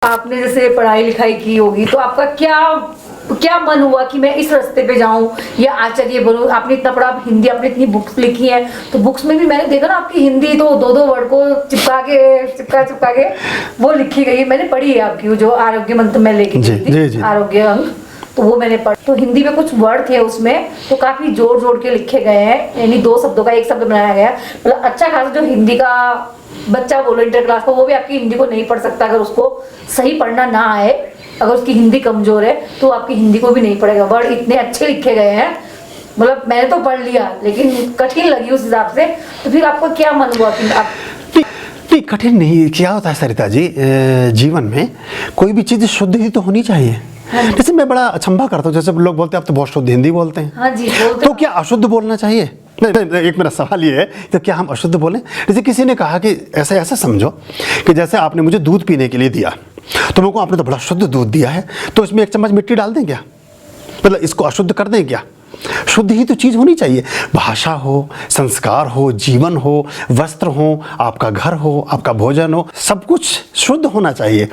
आपने जैसे पढ़ाई लिखाई की होगी तो आपका क्या क्या मन हुआ कि मैं इस रास्ते पे जाऊं या आचार्य बनूं? आपने इतना पढ़ा, आप हिंदी, आपने इतनी बुक्स लिखी हैं, तो बुक्स में भी मैंने देखा ना आपकी हिंदी तो दो दो वर्ड को चिपका के वो लिखी गई। मैंने पढ़ी है आपकी, वो जो आरोग्य मंत्र में लेके गई थी, आरोग्य अंग, तो वो मैंने पढ़ा। तो हिंदी में कुछ वर्ड थे उसमें तो काफी जोड़ जोड़ के लिखे गए हैं, यानी दो शब्दों का एक शब्द बनाया गया। मतलब अच्छा खासा जो हिंदी का बच्चा बोलो इंटर क्लास का, वो भी आपकी हिंदी को नहीं पढ़ सकता अगर उसको सही पढ़ना ना आए। अगर उसकी हिंदी कमजोर है तो आपकी हिंदी को भी नहीं पढ़ेगा। वर्ड इतने अच्छे लिखे गए हैं, मतलब मैंने तो पढ़ लिया लेकिन कठिन लगी उस हिसाब से। तो फिर आपको क्या मन हुआ कि आप? नहीं, कठिन नहीं। क्या होता है सरिता जी, जीवन में कोई भी चीज़ शुद्ध ही तो होनी चाहिए। जैसे मैं बड़ा अचंभा करता हूँ, जैसे लोग बोलते हैं आप तो बहुत शुद्ध हिंदी बोलते हैं। हाँ जी, बोलते तो क्या अशुद्ध बोलना चाहिए? नहीं, एक मेरा सवाल ये है, तो क्या हम अशुद्ध बोलें? जैसे किसी ने कहा कि ऐसा समझो कि जैसे आपने मुझे दूध पीने के लिए दिया, तो मेरे को आपने तो बड़ा शुद्ध दूध दिया है, तो इसमें 1 चम्मच मिट्टी डाल दें क्या? मतलब इसको अशुद्ध कर दें क्या? शुद्ध ही तो चीज़ होनी चाहिए। भाषा हो, संस्कार हो, जीवन हो, वस्त्र हो, आपका घर हो, आपका भोजन हो, सब कुछ शुद्ध होना चाहिए।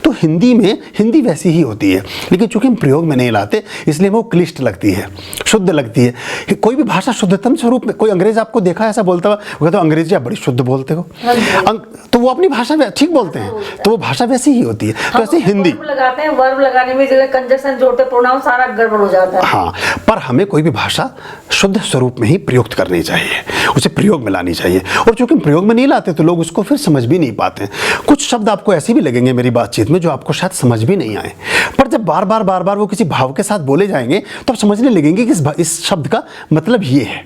तो हिंदी में हिंदी वैसी ही होती है, लेकिन चूंकि हम प्रयोग में नहीं लाते इसलिए वो क्लिष्ट लगती है, शुद्ध लगती है। कोई भी भाषा शुद्धतम स्वरूप में, कोई अंग्रेज आपको देखा है ऐसा बोलता हुआ, वो कहते हो अंग्रेजी आप बड़ी शुद्ध बोलते हो, तो वो अपनी भाषा में ठीक बोलते हैं, तो वो भाषा वैसी ही होती है। तो ऐसे हिंदी लगाते हैं, वर्ब लगाने में जगह कंजक्शन जोड़ते, प्रोनाउन सारा गड़बड़ हो जाता है। हाँ, पर हमें कोई भी भाषा शुद्ध स्वरूप में ही प्रयुक्त करनी चाहिए, उसे प्रयोग में लानी चाहिए। और चूंकि हम प्रयोग में नहीं लाते तो लोग उसको फिर समझ भी नहीं पाते। कुछ शब्द आपको ऐसे भी लगेंगे मेरी बातचीत में जो आपको शायद समझ भी नहीं आए, पर जब बार बार वो किसी भाव के साथ बोले जाएंगे तो आप समझने लगेंगे कि इस शब्द का मतलब ये है।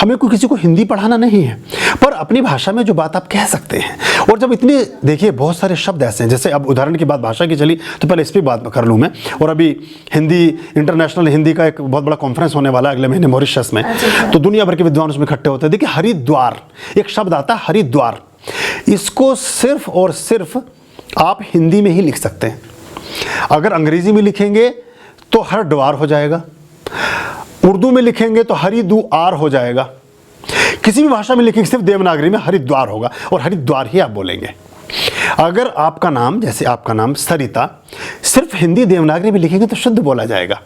हमें कोई किसी को हिंदी पढ़ाना नहीं है, पर अपनी भाषा में जो बात आप कह सकते हैं। और जब इतने देखिए बहुत सारे शब्द ऐसे हैं, जैसे अब उदाहरण की बात भाषा की चली तो पहले इस पर बात कर लूँ मैं। और अभी हिंदी इंटरनेशनल हिंदी का एक बहुत बड़ा कॉन्फ्रेंस होने वाला है अगले महीने मॉरिशस में, तो दुनिया भर के विद्वान उसमें इकट्ठे होते हैं। देखिए हरिद्वार, एक शब्द आता है हरिद्वार, इसको सिर्फ और सिर्फ आप हिंदी में ही लिख सकते हैं। अगर अंग्रेजी में लिखेंगे तो हरिद्वार हो जाएगा, उर्दू में लिखेंगे तो हरिद्वार हो जाएगा, किसी भी भाषा में लिखेंगे सिर्फ देवनागरी में हरिद्वार होगा और हरिद्वार ही आप बोलेंगे। अगर आपका नाम, जैसे आपका नाम सरिता, सिर्फ हिंदी देवनागरी में लिखेंगे तो शुद्ध बोला जाएगा।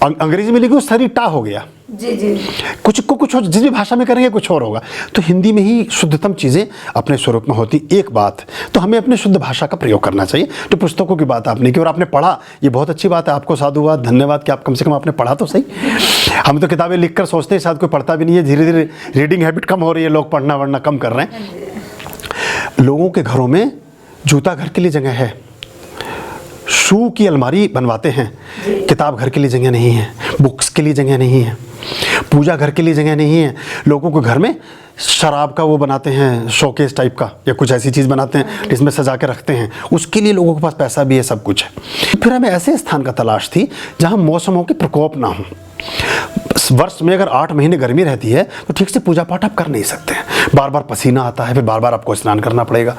अंग्रेजी में लिखेंगे सरिता हो गया, जी कुछ जिस भी भाषा में करेंगे कुछ और होगा। तो हिंदी में ही शुद्धतम चीज़ें अपने स्वरूप में होती। एक बात तो हमें अपने शुद्ध भाषा का प्रयोग करना चाहिए। तो पुस्तकों की बात आपने की और आपने पढ़ा, ये बहुत अच्छी बात है, आपको साधुवाद, धन्यवाद कि आप कम से कम आपने पढ़ा तो सही। हम तो किताबें लिख कर सोचते हैं शायद कोई पढ़ता भी नहीं है, धीरे धीरे रीडिंग हैबिट कम हो रही है, लोग पढ़ना वढ़ना कम कर रहे हैं। लोगों के घरों में जूता घर के लिए जगह है, शू की अलमारी बनवाते हैं, किताब घर के लिए जगह नहीं है, बुक्स के लिए जगह नहीं है, पूजा घर के लिए जगह नहीं है। लोगों को घर में शराब का वो बनाते हैं, शोकेस टाइप का या कुछ ऐसी चीज़ बनाते हैं जिसमें सजा के रखते हैं, उसके लिए लोगों के पास पैसा भी है, सब कुछ है। फिर हमें ऐसे स्थान का तलाश थी जहाँ मौसमों के प्रकोप ना हो। वर्ष में अगर 8 महीने गर्मी रहती है तो ठीक से पूजा पाठ आप कर नहीं सकते हैं, बार बार पसीना आता है, फिर बार बार आपको स्नान करना पड़ेगा।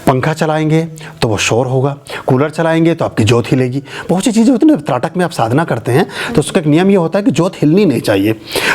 पंखा चलाएंगे तो वो शोर होगा, कूलर चलाएंगे तो आपकी जोत हिलेगी। बहुत सी चीज़ें होती हैं ना, त्राटक में आप साधना करते हैं तो उसका एक नियम ये होता है कि जोत हिलनी नहीं चाहिए।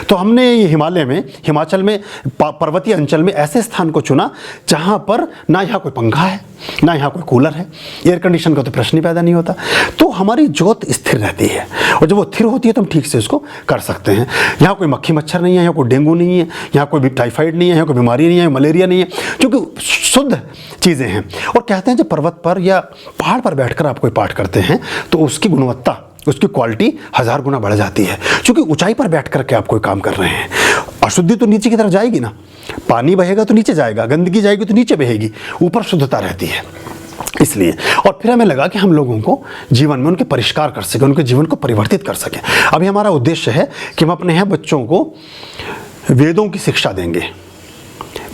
तो हमने ये हिमाचल में पर्वतीय अंचल में ऐसे स्थान को चुना जहाँ पर ना यहाँ कोई पंखा है, ना यहाँ कोई कूलर है, एयर कंडीशन का तो प्रश्न ही पैदा नहीं होता। तो हमारी जोत स्थिर रहती है और जब वो स्थिर होती है तो हम ठीक से उसको कर सकते हैं। यहाँ कोई मक्खी मच्छर नहीं है, यहाँ कोई डेंगू नहीं है, यहाँ कोई भी टाइफाइड नहीं है, यहाँ कोई बीमारी नहीं है, मलेरिया नहीं है, क्योंकि शुद्ध चीज़ें हैं। और कहते हैं जब पर्वत पर या पहाड़ पर बैठकर आप कोई पाठ करते हैं तो उसकी गुणवत्ता, उसकी क्वालिटी 1000 गुना बढ़ जाती है, क्योंकि ऊंचाई पर बैठ करके आप कोई काम कर रहे हैं। अशुद्धि तो नीचे की तरफ जाएगी ना, पानी बहेगा तो नीचे जाएगा, गंदगी जाएगी तो नीचे बहेगी, ऊपर शुद्धता रहती है। इसलिए और फिर हमें लगा कि हम लोगों को जीवन में उनके परिष्कार कर सकें, उनके जीवन को परिवर्तित कर सकें। अभी हमारा उद्देश्य है कि हम अपने यहाँ बच्चों को वेदों की शिक्षा देंगे,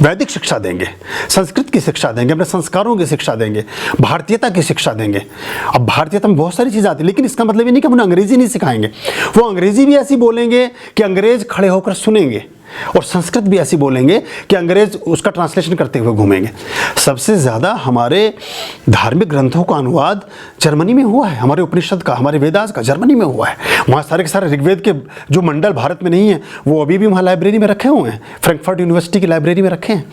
वैदिक शिक्षा देंगे, संस्कृत की शिक्षा देंगे, अपने संस्कारों की शिक्षा देंगे, भारतीयता की शिक्षा देंगे। अब भारतीयता में बहुत सारी चीज़ आती है, लेकिन इसका मतलब ये नहीं कि हम उन्हें अंग्रेजी नहीं सिखाएंगे। वो अंग्रेजी भी ऐसी बोलेंगे कि अंग्रेज खड़े होकर सुनेंगे, और संस्कृत भी ऐसी बोलेंगे कि अंग्रेज उसका ट्रांसलेशन करते हुए घूमेंगे। सबसे ज़्यादा हमारे धार्मिक ग्रंथों का अनुवाद जर्मनी में हुआ है, हमारे उपनिषद का, हमारे वेदास का जर्मनी में हुआ है। वहाँ सारे के सारे ऋग्वेद के जो मंडल भारत में नहीं है वो अभी भी वहाँ लाइब्रेरी में रखे हुए हैं, फ्रैंकफर्ट यूनिवर्सिटी की लाइब्रेरी में रखे हैं।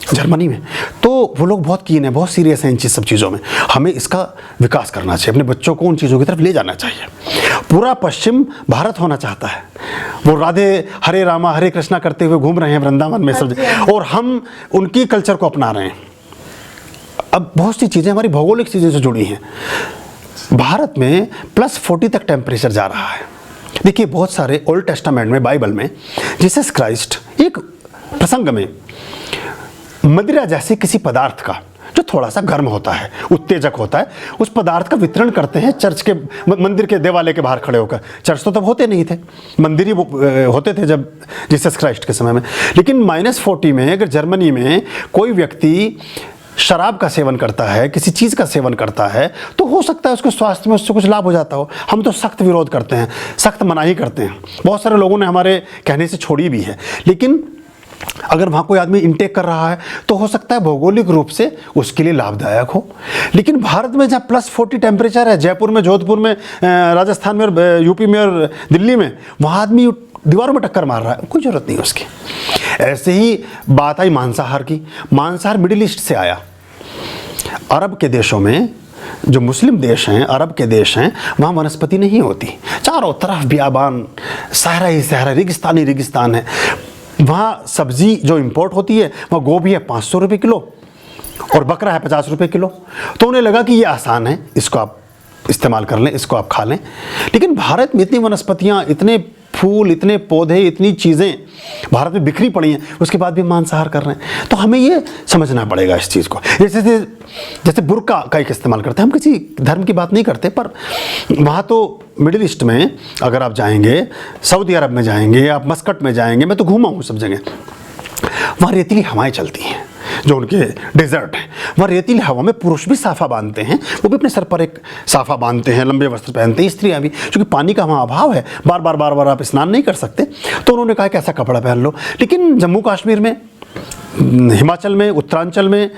जर्मनी में, तो वो लोग बहुत कीन है, बहुत सीरियस हैं इन सब चीज़ों में। हमें इसका विकास करना चाहिए, अपने बच्चों को उन चीज़ों की तरफ ले जाना चाहिए। पूरा पश्चिम भारत होना चाहता है, वो राधे हरे रामा हरे कृष्णा करते हुए घूम रहे हैं वृंदावन में सब, और हम उनकी कल्चर को अपना रहे हैं। अब बहुत सी चीज़ें हमारी भौगोलिक चीज़ें से जुड़ी हैं। भारत में +40 तक टेम्परेचर जा रहा है। देखिए बहुत सारे ओल्ड टेस्टामेंट में, बाइबल में, जीसस क्राइस्ट एक प्रसंग में मदिरा जैसे किसी पदार्थ का जो थोड़ा सा गर्म होता है, उत्तेजक होता है, उस पदार्थ का वितरण करते हैं चर्च के, मंदिर के देवालय के बाहर खड़े होकर। चर्च तो तब होते नहीं थे, मंदिर ही होते थे जब जीसस क्राइस्ट के समय में। लेकिन -40 में अगर जर्मनी में कोई व्यक्ति शराब का सेवन करता है, किसी चीज़ का सेवन करता है, तो हो सकता है उसके स्वास्थ्य में उससे कुछ लाभ हो जाता हो। हम तो सख्त विरोध करते हैं, सख्त मनाही करते हैं। बहुत सारे लोगों ने हमारे कहने से छोड़ी भी है। लेकिन अगर वहाँ कोई आदमी इनटेक कर रहा है तो हो सकता है भौगोलिक रूप से उसके लिए लाभदायक हो। लेकिन भारत में जहाँ +40 टेम्परेचर है, जयपुर में, जोधपुर में, राजस्थान में, और यूपी में और दिल्ली में, वहाँ आदमी दीवारों में टक्कर मार रहा है, कोई ज़रूरत नहीं है उसकी। ऐसे ही बात आई मांसाहार की। मांसाहार मिडिल ईस्ट से आया। अरब के देशों में, जो मुस्लिम देश हैं, अरब के देश हैं, वहाँ वनस्पति नहीं होती, चारों तरफ बियाबान, सहरा ही सहरा, रेगिस्तानी रेगिस्तान है। वहाँ सब्जी जो इंपोर्ट होती है, वहाँ गोभी है 500 रुपये किलो और बकरा है 50 रुपये किलो। तो उन्हें लगा कि ये आसान है, इसको आप इस्तेमाल कर लें, इसको आप खा लें। लेकिन भारत में इतनी वनस्पतियाँ, इतने फूल, इतने पौधे, इतनी चीज़ें भारत में बिखरी पड़ी हैं, उसके बाद भी मांसाहार कर रहे हैं। तो हमें ये समझना पड़ेगा इस चीज़ को। जैसे बुर्का का एक इस्तेमाल करते हैं, हम किसी धर्म की बात नहीं करते, पर वहाँ तो मिडिल ईस्ट में अगर आप जाएंगे, सऊदी अरब में जाएंगे, आप मस्कट में जाएंगे, मैं तो घूमा हूँ सब जगह, वहाँ रेतीली हवाएं चलती हैं, जो उनके डेजर्ट हैं। वहाँ रेतीली हवा में पुरुष भी साफा बांधते हैं, वो भी अपने सर पर एक साफा बांधते हैं, लंबे वस्त्र पहनते हैं, स्त्रियाँ भी, क्योंकि पानी का वहाँ अभाव है, बार बार आप स्नान नहीं कर सकते। तो उन्होंने कहा कि ऐसा कपड़ा पहन लो। लेकिन जम्मू कश्मीर में, हिमाचल में, उत्तरांचल में,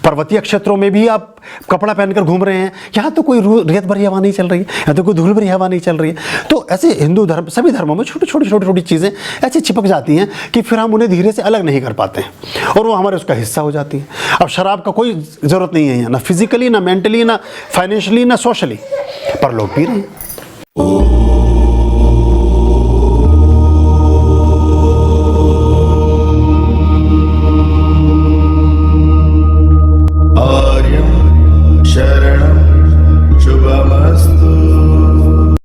पर्वतीय क्षेत्रों में भी आप कपड़ा पहनकर घूम रहे हैं। यहाँ तो कोई रेत भरी हवा नहीं चल रही है, यहाँ तो कोई धूल भरी हवा नहीं चल रही है। तो ऐसे हिंदू धर्म, सभी धर्मों में छोटी चीज़ें ऐसी चिपक जाती हैं कि फिर हम उन्हें धीरे से अलग नहीं कर पाते हैं, और वो हमारे उसका हिस्सा हो जाती है। अब शराब का कोई ज़रूरत नहीं है, ना फिजिकली, ना मेंटली, ना फाइनेंशियली, ना सोशली, पर लोग पी रहे हैं।